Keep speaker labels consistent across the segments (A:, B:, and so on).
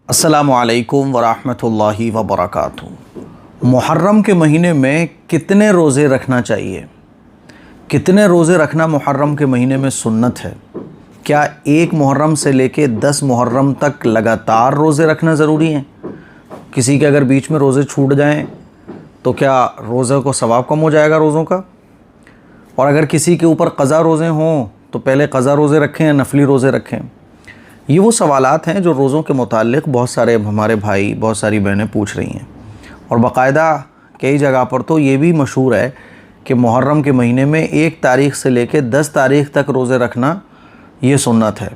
A: अस्सलामु अलैकुम वरहमतुल्लाहि वबरकातुहू। मुहर्रम के महीने में कितने रोज़े रखना चाहिए? कितने रोज़े रखना मुहर्रम के महीने में सुन्नत है? क्या एक मुहर्रम से लेके 10 मुहर्रम तक लगातार रोज़े रखना ज़रूरी हैं? किसी के अगर बीच में रोज़े छूट जाएं तो क्या रोज़े को सवाब कम हो जाएगा रोज़ों का? और अगर किसी के ऊपर क़ज़ा रोज़े हों तो पहले क़ज़ा रोज़े रखें या नफली रोज़े रखें? ये वो सवालात हैं जो रोज़ों के मुताल्लिक़ बहुत सारे हमारे भाई, बहुत सारी बहनें पूछ रही हैं। और बाकायदा कई जगह पर तो ये भी मशहूर है कि मुहर्रम के महीने में 1 तारीख़ से लेकर 10 तारीख़ तक रोज़े रखना ये सुन्नत है।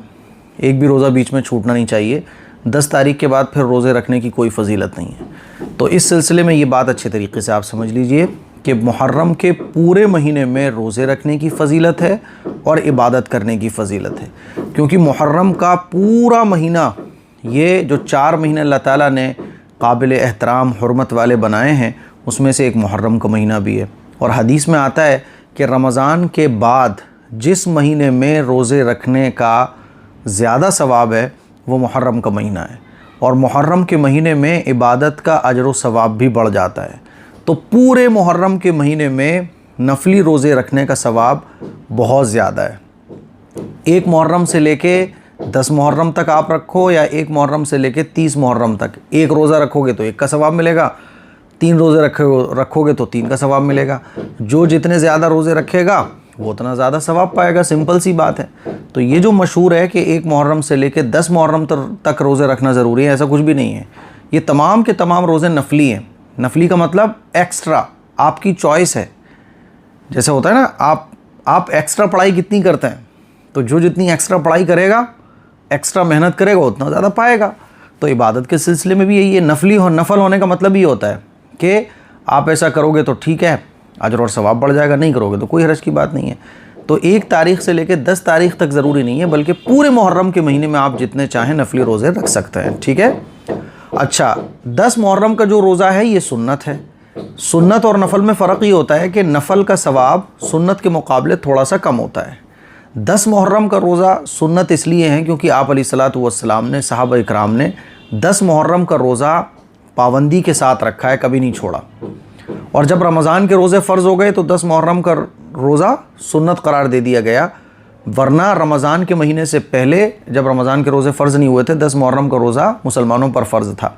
A: एक भी रोज़ा बीच में छूटना नहीं चाहिए। 10 तारीख़ के बाद फिर रोज़े रखने की कोई फ़जीलत नहीं है। तो इस सिलसिले में ये बात अच्छे तरीके से आप समझ लीजिए कि मुहर्रम के पूरे महीने में रोज़े रखने की फ़जीलत है और इबादत करने की फ़जीलत है। क्योंकि मुहर्रम का पूरा महीना, ये जो 4 महीने अल्लाह ताला ने काबिल एहतराम हुर्मत वाले बनाए हैं, उसमें से एक मुहर्रम का महीना भी है। और हदीस में आता है कि रमज़ान के बाद जिस महीने में रोज़े रखने का ज़्यादा सवाब है वो मुहर्रम का महीना है। और मुहर्रम के महीने में इबादत का अजर व सवाब भी बढ़ जाता है। तो पूरे मुहर्रम के महीने में नफली रोज़े रखने का सवाब बहुत ज़्यादा है। 1 मुहर्रम से लेके 10 मुहर्रम तक आप रखो या 1 मुहर्रम से लेके 30 मुहर्रम तक, 1 रोज़ा रखोगे तो 1 का सवाब मिलेगा, 3 रोज़े रखोगे तो 3 का सवाब मिलेगा। जो जितने ज़्यादा रोज़े रखेगा वो उतना ज़्यादा सवाब पाएगा। सिंपल सी बात है। तो ये जो मशहूर है कि 1 मुहर्रम से लेके 10 मुहर्रम तक रोज़े रखना ज़रूरी है, ऐसा कुछ भी नहीं है। ये तमाम के तमाम रोज़े नफली हैं। नफली का मतलब एक्स्ट्रा, आपकी चॉइस है। जैसे होता है ना, आप एक्स्ट्रा पढ़ाई कितनी करते हैं, तो जो जितनी एक्स्ट्रा पढ़ाई करेगा, एक्स्ट्रा मेहनत करेगा, उतना ज़्यादा पाएगा। तो इबादत के सिलसिले में भी यही है। नफल होने का मतलब ये होता है कि आप ऐसा करोगे तो ठीक है, अजर और सवाब बढ़ जाएगा, नहीं करोगे तो कोई हरज की बात नहीं है। तो 1 तारीख़ से लेकर 10 तारीख़ तक ज़रूरी नहीं है, बल्कि पूरे मुहर्रम के महीने में आप जितने चाहें नफली रोज़े रख सकते हैं। ठीक है। अच्छा, 10 मुहर्रम का जो रोज़ा है ये सुन्नत है। सुन्नत और नफल में फ़र्क ये होता है कि नफल का सवाब सुन्नत के मुकाबले थोड़ा सा कम होता है। 10 मुहर्रम का रोज़ा सुन्नत इसलिए है क्योंकि आप अलैहिस्सलातु वस्सलाम ने, सहाबा इकराम ने 10 मुहर्रम का रोज़ा पाबंदी के साथ रखा है, कभी नहीं छोड़ा। और जब रमज़ान के रोज़े फ़र्ज़ हो गए तो 10 मुहर्रम का रोज़ा सुन्नत करार दे दिया गया। वरना रमज़ान के महीने से पहले जब रमज़ान के रोज़े फ़र्ज़ नहीं हुए थे, 10 मुहर्रम का रोज़ा मुसलमानों पर फ़र्ज़ था।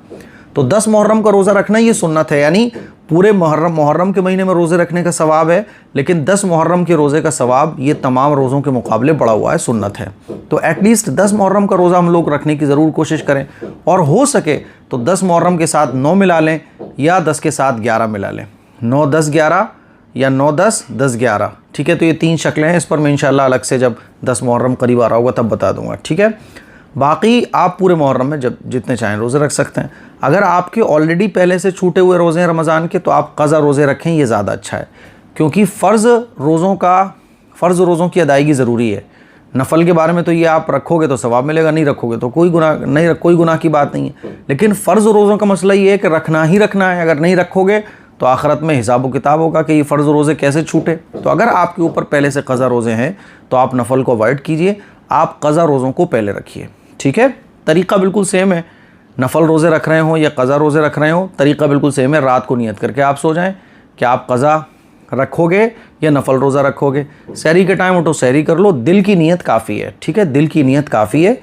A: तो 10 मुहर्रम का रोज़ा रखना ये सुन्नत है। यानी पूरे मुहर्रम के महीने में रोज़े रखने का सवाब है, लेकिन 10 मुहर्रम के रोज़े का सवाब ये तमाम रोज़ों के मुकाबले बढ़ा हुआ है, सुन्नत है। तो एटलीस्ट 10 मुहर्रम का रोज़ा हम लोग रखने की ज़रूर कोशिश करें। और हो सके तो 10 मुहर्रम के साथ 9 मिला लें या 10 के साथ 11 मिला लें। 9, 10, 11 या 9, 10, 10, 11। ठीक है। तो ये 3 शक्लें हैं। इस पर मैं इंशाअल्लाह अलग से जब 10 मुहर्रम करीब आ रहा होगा तब बता दूंगा। ठीक है। बाकी आप पूरे मुहर्रम में जब जितने चाहें रोज़े रख सकते हैं। अगर आपके ऑलरेडी पहले से छूटे हुए रोज़े हैं रमज़ान के, तो आप क़ज़ा रोज़े रखें, ये ज़्यादा अच्छा है। क्योंकि फ़र्ज़ रोज़ों की अदायगी ज़रूरी है। नफल के बारे में तो ये आप रखोगे तो सवाब मिलेगा, नहीं रखोगे तो कोई गुनाह की बात नहीं है। लेकिन फ़र्ज़ रोज़ों का मसला ये है कि रखना ही रखना है। अगर नहीं रखोगे तो आखिरत में हिसाब व किताब होगा कि ये फ़र्ज़ रोज़े कैसे छूटे। तो अगर आपके ऊपर पहले से क़ज़ा रोज़े हैं तो आप नफल को अवॉइड कीजिए, आप क़ज़ा रोज़ों को पहले रखिए। ठीक है। तरीक़ा बिल्कुल सेम है। नफल रोज़े रख रहे हो या क़ज़ा रोज़े रख रहे हो, तरीक़ा बिल्कुल सेम है। रात को नियत करके आप सो जाएं कि आप क़ज़ा रखोगे या नफल रोज़ा रखोगे। सहरी के टाइम उठो, सहरी कर लो, दिल की नीयत काफ़ी है। ठीक है। दिल की नीयत काफ़ी है।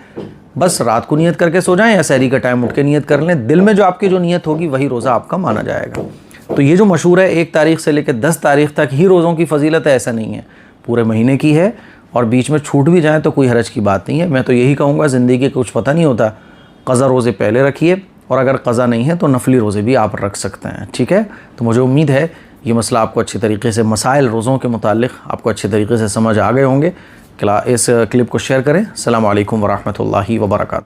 A: बस रात को नियत करके सो जाएं या सहरी के टाइम उठ के नियत कर लें। दिल में जो आपकी जो नीयत होगी वही रोज़ा आपका माना जाएगा। तो ये जो मशहूर है 1 तारीख़ से लेकर 10 तारीख़ तक ही रोज़ों की फ़जीलत है, ऐसा नहीं है। पूरे महीने की है। और बीच में छूट भी जाए तो कोई हरज की बात नहीं है। मैं तो यही कहूँगा, ज़िंदगी का कुछ पता नहीं होता, क़ज़ा रोज़े पहले रखिए। और अगर क़ज़ा नहीं है तो नफली रोज़े भी आप रख सकते हैं। ठीक है। तो मुझे उम्मीद है ये मसला आपको अच्छे तरीके से, मसाइल रोज़ों के मुताल्लिक़ आपको अच्छे तरीके से समझ आ गए होंगे। इस क्लिप को शेयर करें। अस्सलामु अलैकुम वरहमतुल्लाहि वबरकातुहू।